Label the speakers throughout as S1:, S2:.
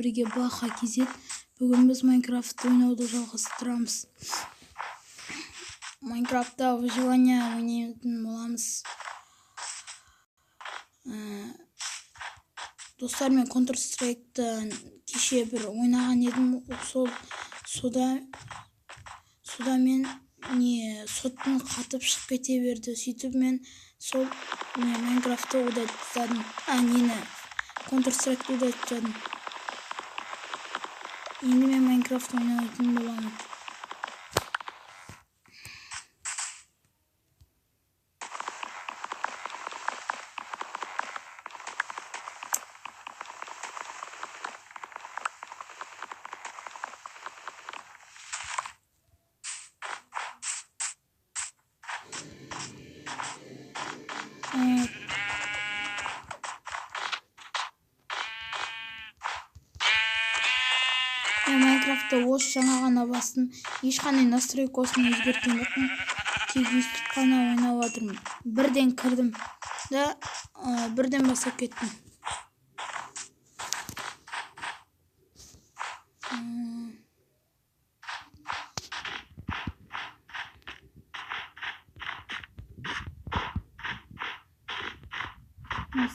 S1: бірге Баха кезет. Бүгін біз Майнкрафт ойнауды жалғастырамыз. Майнкрафтта выживание ойнайтын боламыз. Достармен Counter-Strike'ты кеше бір ойнаған едім. Сода мен соттың қатып шығып кете берді. Сөйтіп мен сол Майнкрафтты удалить жасадым. Counter-Strike'ты удалить жасадым. Енді мен Майнкрафт ойнайтын боламын. Майнкрафтта осы жаңа ғана бастым. Ешқандай настройкасын өзгерткен жоқпын. Тек өстіп қана ойнап жатырмын. Бірден кірдім да бірден бастап кеттім.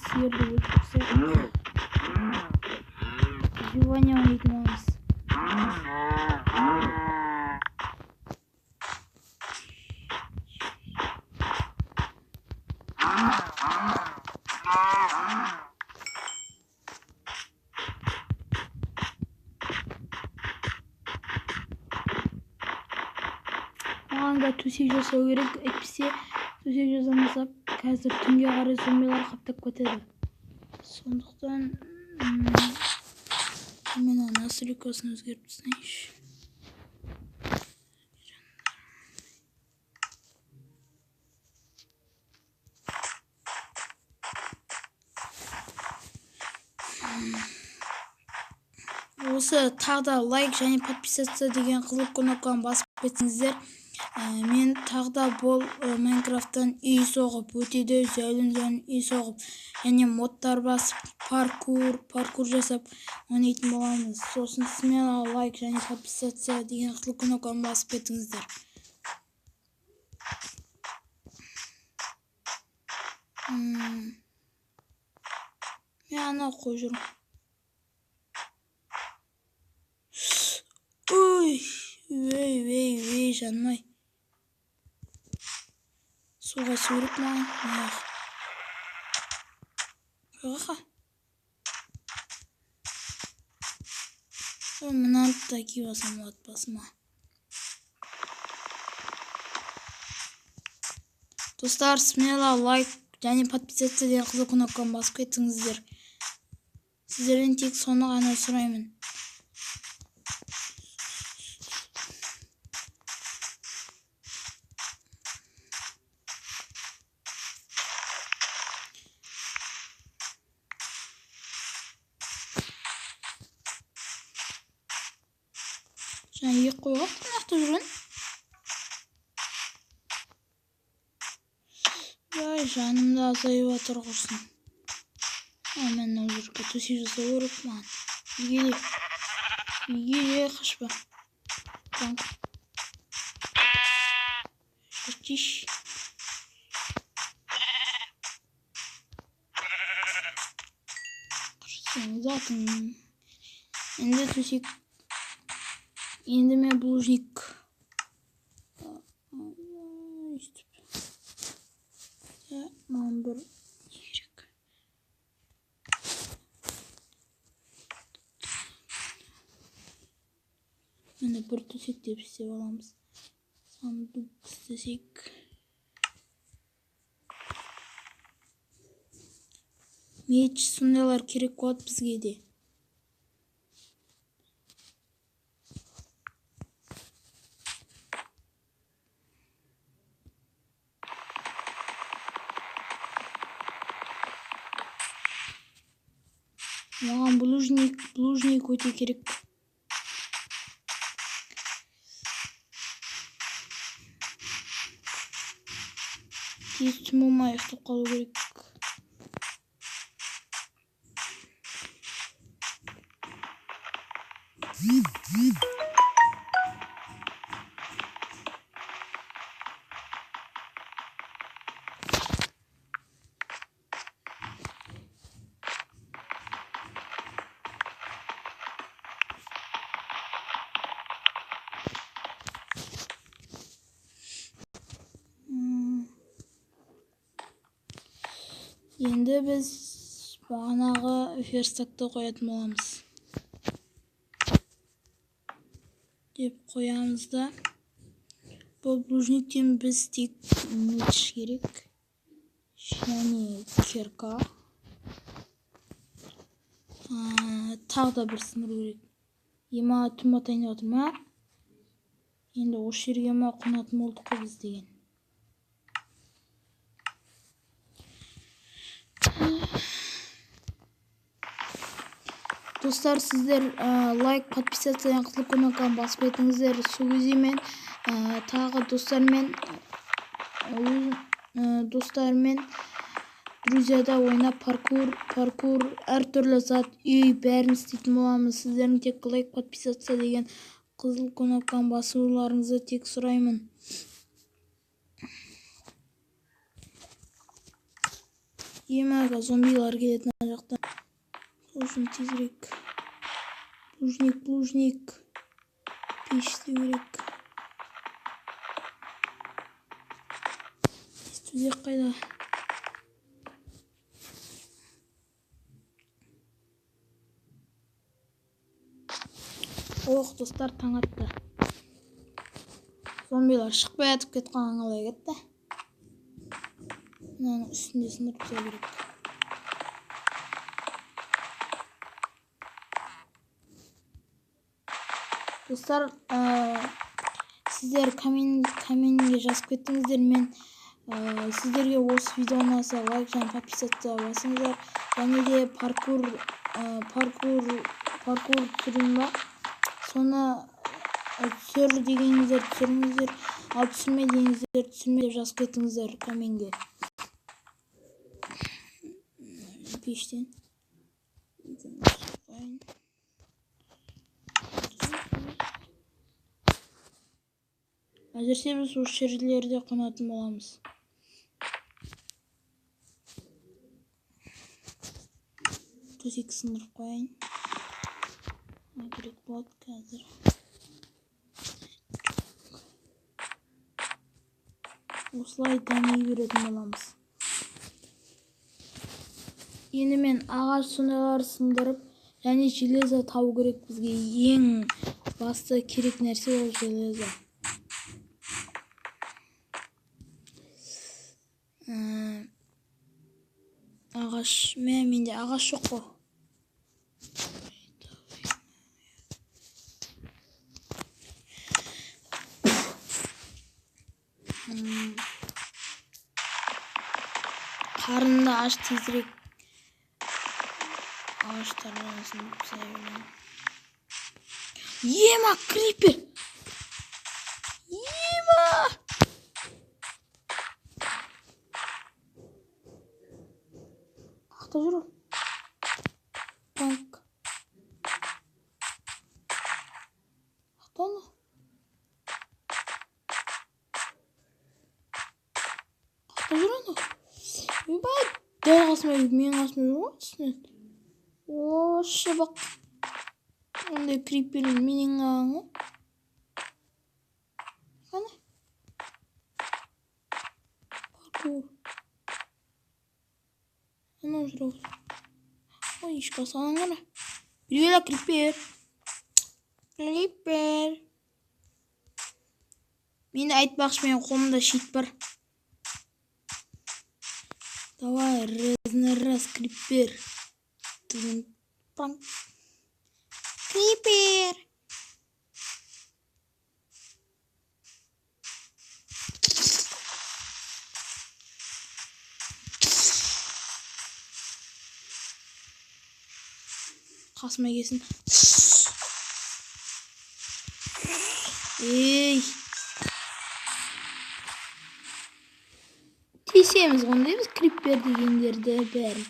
S1: Сиырды өлтірсе выживание ойнайтын боламыз. Маған да төсек жасау керек. Әйтпесе төсек жасамасақ қазір түнге қарай зомбилар қаптап кетеді. Сондықтан мен настройкасын өзгертіп тастайыншы. Осы тағы да лайк және подписаться деген қызыл кнопканы басып кетсеңіздер, мен тағы да бұл Майнкрафттан үй соғып, өтеді зәулім үй соғып, және модтар басып, паркур жасап ойнайтын боламыз. Сосын смело лайк және подписаться деген қызыл кнопканы басып кетіңіздер. Мен ана қой жүрмін. Ой, жанмай. Суға сөріп маған. Қойға. Мұнан да кей басам отпасыма. Достар, смело лайк және подписаться деген қызыл кнопканы басып кетіңіздер. Сіздерден тек соны ғана сұраймын. Жаңа ек қойға қонақта жүрген. Жанымда азайып жатыр құрсын. Мен ол жерге төсек жасау керек маған. Неге қашпа. Шыртиш. Құрсын затын. Енді төсек. Енді мен блужник. Маған бір керек. Мені бір төсек деп істеп аламыз. Сандук төсек. Меч сондайлар керек болады бізге де. Маған блужник өте керек. Тез болмай ұйықтап қалу керек. Енді біз бағанағы верстакты қоятын боламыз. Деп қоямыз да. Бұл плужниктен біз тек меч керек. Және кирка. Тағы да бір сыныр керек. Ема түн атайын деп отыр ма? Енді осы жерге ма қонатын болдық қой біз деген. Достар, сіздер лайк, подписаться және қызыл кнопканы басып кетіңіздер. Сол кезде мен тағы достармен друзьяда ойнап паркур әртүрлі зат үй бәрін істейтін боламыз. Сіздердің тек лайк, подписаться деген қызыл кнопканы басуларыңызды тек сұраймын. Емаға зомбилар келетін жақта. Должен тезірек. Плужник. Пешті керек. Студия қайда? Ох, достар, таң атты. Зомбилар шықпай атып кеткен қалай кетті. Мынаның үстінде сындырып тастау керек. Достар, сіздер комментке жазып кеттіңіздер. Мен сіздерге осы видео ұнаса лайк және подписаться басыңыздар. Және де паркур түсірейін ба? Соны түсір дегеніңіздер түсіріңіздер. Ал түсірме дегеніңіздер түсірме деп жазып кеттіңіздер комментке. Пештен. Әзірше біз осы жерлерде қонатын боламыз. Төсек сындырып қойайын. Керек болады қазір. Осылай дами беретін боламыз. Енді мен ағаш сондайлар сындырып, және железо табу керек бізге. Ең басты керек нәрсе ол железо. Ағаш, менде ағаш жоқ қой. Қарынды аш тезірек. Ағаштардан сындырып тастай берейін. Ема, крипер! Ема! Қақта жүр ол? Банк. Қақта оны? Қақта жүр оны? Ойбай! Дәл қасыма үйіп, мен қасыма жүр ғой түсінен. Ошы бақ. Ондай криперлер менің ағаңы. Қане? Паркур. Анау жүр ау. Ой, ешкі асалан ғана. Біреуелі крипер. Крипер. Мені айтпақшы, мен қолымда щит бар. Давай, раз, крипер. Крипер. Қасыма келсін. Ей. Тесеміз ғондай біз крипер дегендерді бәрін.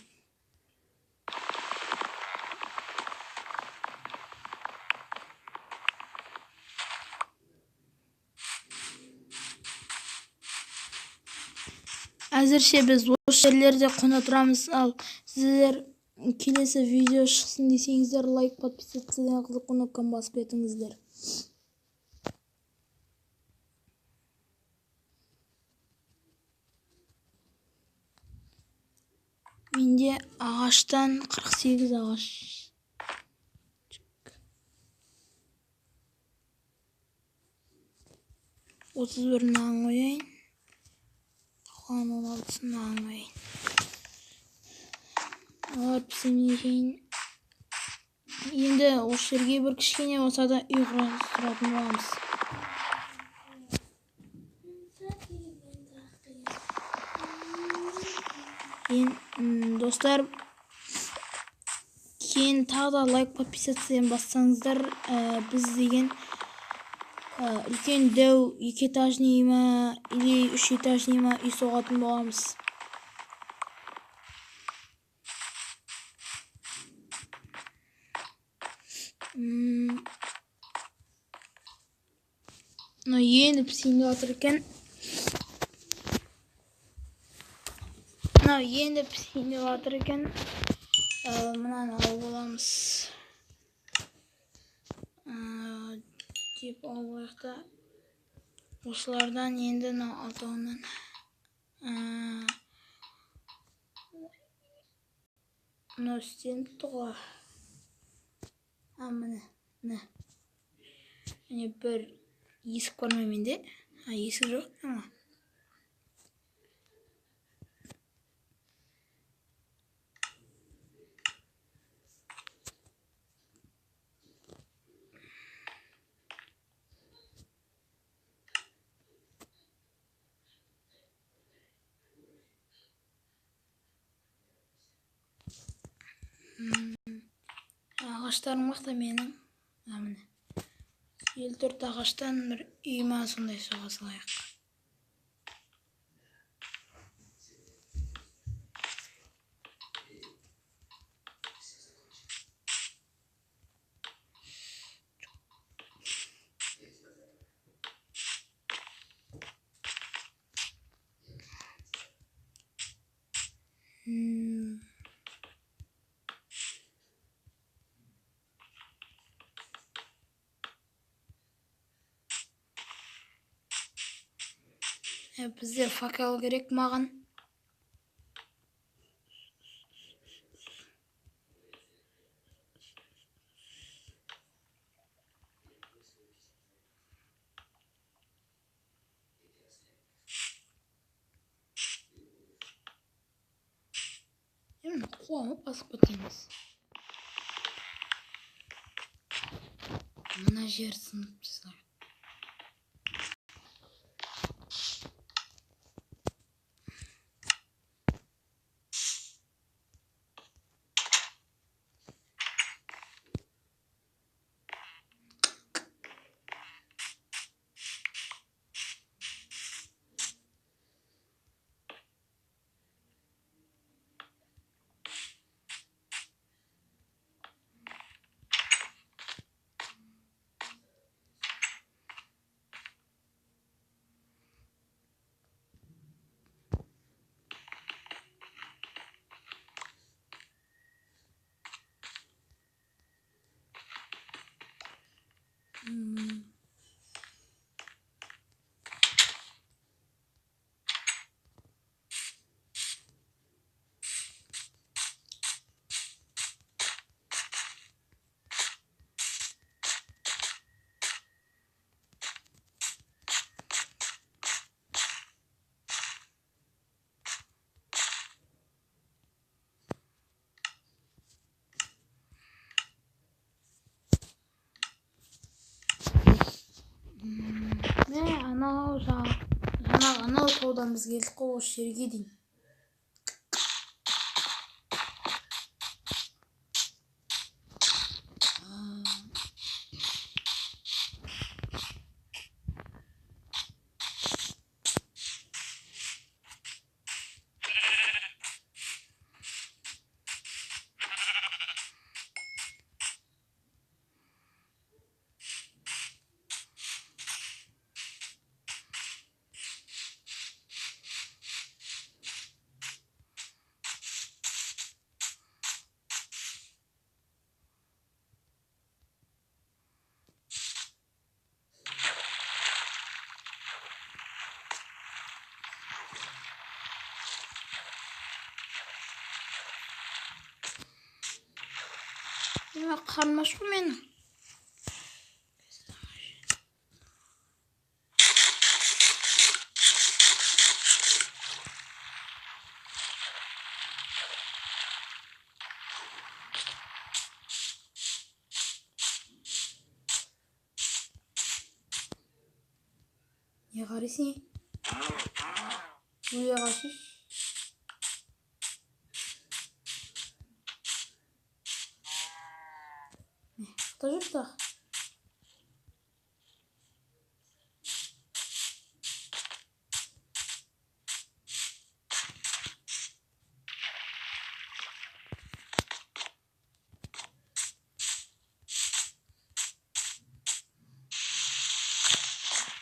S1: Әзірше біз осы жерлерде қона тұрамыз. Ал сіздер келесі видео шықсын десеңіздер, лайк, подписаться, қызық кнопканы басып кетіңіздер. Менде ағаштан 48 ағаш. 31 нан қояйын. Қалған 16 нан қояйын. Олар пісемей кейін. Енді осы жерге бір кішкене болса да үй құратын боламыз. Достар, кейін тағы да лайк, подписациядан бассаңыздар, біз деген үлкен дәу 2 этажный ма или 3 этажный ма үй соғатын боламыз. Енді пісейін деп жатыр екен. Енді пісейін деп жатыр екен. Мынаны алып боламыз. Деп алып ояқта. Осылардан енді алтауынан. Мынау істеніп тұғы. Міне. Міне бір есік бар ма менде? Есік жоқ. Ағаштарым мақта менің. Міне. 54 ағаштан бір үйіма сондай соға салайық. Бізде факел керек маған. Қуамы басып кетеміз. Мына жер сынып тастайық. Анау таудан біз келдік қой осы жерге дейін. Karnım aç mı benim? Ne karısı? Buraya kaçış. Tutacak da.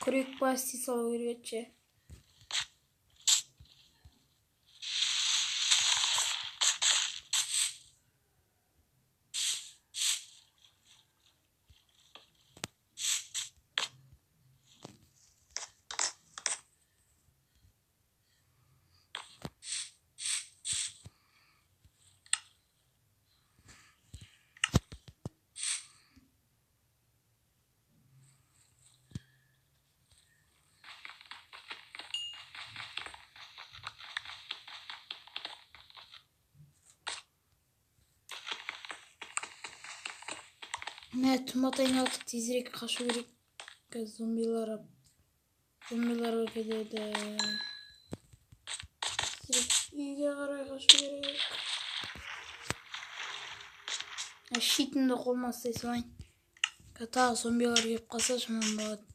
S1: Kırık basti salıyor geçe. Ne tomatayını atıp tezirek kaşı gerek. Zombiler hareket ede. İyice karaya kaşı gerek. Şitin de olmazsa ismayın. Kata zombiler gelip kalsa şundan bağlı.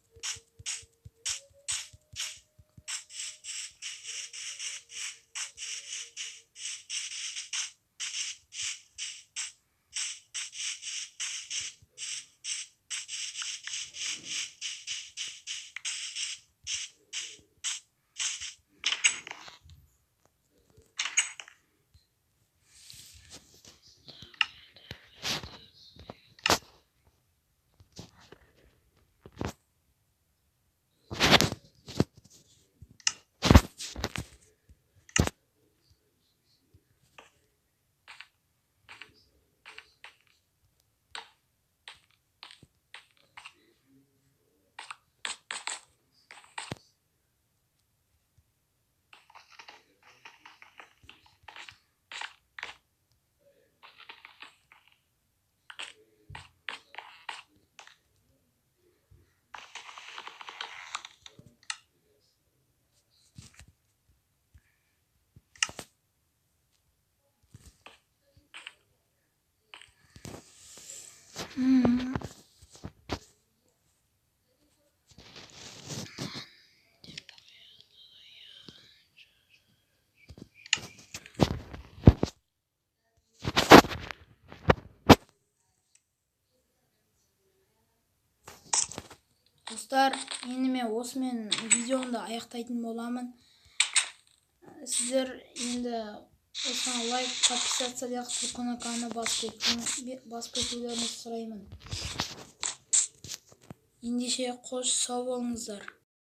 S1: Dostlar, endi men osымен видеомду аяктайтын боламын. Сиздер енді осыған лайк, подписаться жакшы колокольчикты басып кетүүлөрүңүздү сураймын. Ендеше кош, сау болуңуздар.